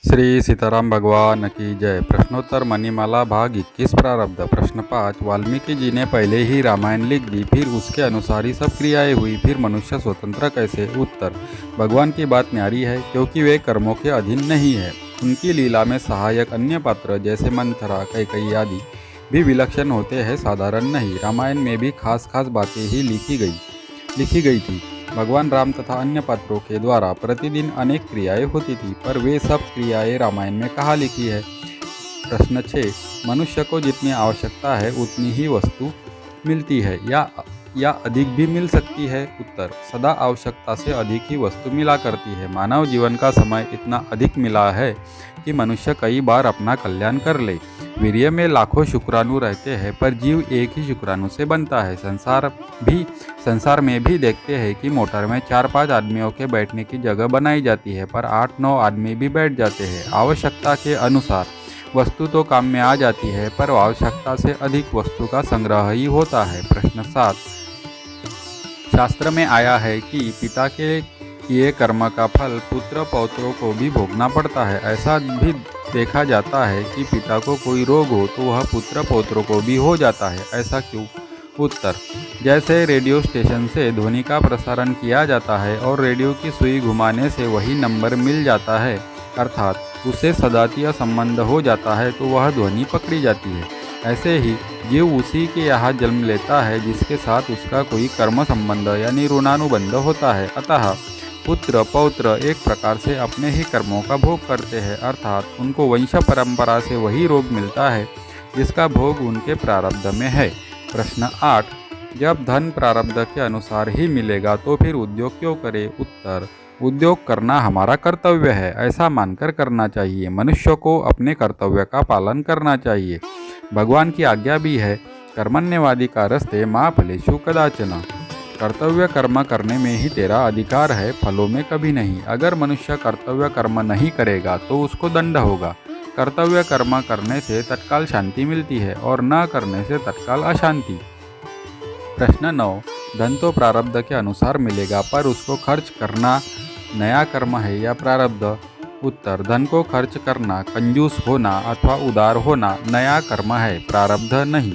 श्री सीताराम भगवान की जय। प्रश्नोत्तर मणिमाला भाग 21 प्रारब्ध। प्रश्न 5। वाल्मीकि जी ने पहले ही रामायण लिख दी, फिर उसके अनुसार ही सब क्रियाएं हुई, फिर मनुष्य स्वतंत्र कैसे? उत्तर। भगवान की बात न्यारी है, क्योंकि वे कर्मों के अधीन नहीं है। उनकी लीला में सहायक अन्य पात्र जैसे मंथरा, कैकेयी आदि भी विलक्षण होते हैं, साधारण नहीं। रामायण में भी खास खास बातें ही लिखी गई थी। भगवान राम तथा अन्य पात्रों के द्वारा प्रतिदिन अनेक क्रियाएं होती थी, पर वे सब क्रियाएं रामायण में कहाँ लिखी है? प्रश्न 6। मनुष्य को जितनी आवश्यकता है उतनी ही वस्तु मिलती है या अधिक भी मिल सकती है? उत्तर। सदा आवश्यकता से अधिक ही वस्तु मिला करती है। मानव जीवन का समय इतना अधिक मिला है कि मनुष्य कई बार अपना कल्याण कर ले। वीर्य में लाखों शुक्राणु रहते हैं, पर जीव एक ही शुक्राणु से बनता है। संसार में भी देखते हैं कि मोटर में 4-5 आदमियों के बैठने की जगह बनाई जाती है, पर 8-9 आदमी भी बैठ जाते हैं। आवश्यकता के अनुसार वस्तु तो काम में आ जाती है, पर आवश्यकता से अधिक वस्तु का संग्रह ही होता है। प्रश्न 7। शास्त्र में आया है कि पिता के किए कर्म का फल पुत्र पौत्रों को भी भोगना पड़ता है। ऐसा भी देखा जाता है कि पिता को कोई रोग हो तो वह पुत्र पौत्रों को भी हो जाता है। ऐसा क्यों? उत्तर। जैसे रेडियो स्टेशन से ध्वनि का प्रसारण किया जाता है और रेडियो की सुई घुमाने से वही नंबर मिल जाता है, अर्थात उसे सजातीय संबंध हो जाता है, तो वह ध्वनि पकड़ी जाती है। ऐसे ही जीव उसी के यहाँ जन्म लेता है जिसके साथ उसका कोई कर्म संबंध यानी ऋणानुबंध होता है। अतः पुत्र पौत्र एक प्रकार से अपने ही कर्मों का भोग करते हैं, अर्थात उनको वंश परंपरा से वही रोग मिलता है जिसका भोग उनके प्रारब्ध में है। प्रश्न 8। जब धन प्रारब्ध के अनुसार ही मिलेगा तो फिर उद्योग क्यों करे? उत्तर। उद्योग करना हमारा कर्तव्य है, ऐसा मानकर करना चाहिए। मनुष्य को अपने कर्तव्य का पालन करना चाहिए। भगवान की आज्ञा भी है, कर्मण्यवादी का रस्ते मा फलेषु कदाचन। कर्तव्य कर्म करने में ही तेरा अधिकार है, फलों में कभी नहीं। अगर मनुष्य कर्तव्य कर्म नहीं करेगा तो उसको दंड होगा। कर्तव्य कर्म करने से तत्काल शांति मिलती है और न करने से तत्काल अशांति। प्रश्न 9। धन तो प्रारब्ध के अनुसार मिलेगा, पर उसको खर्च करना नया कर्म है या प्रारब्ध? उत्तर। धन को खर्च करना, कंजूस होना अथवा उदार होना नया कर्म है, प्रारब्ध नहीं।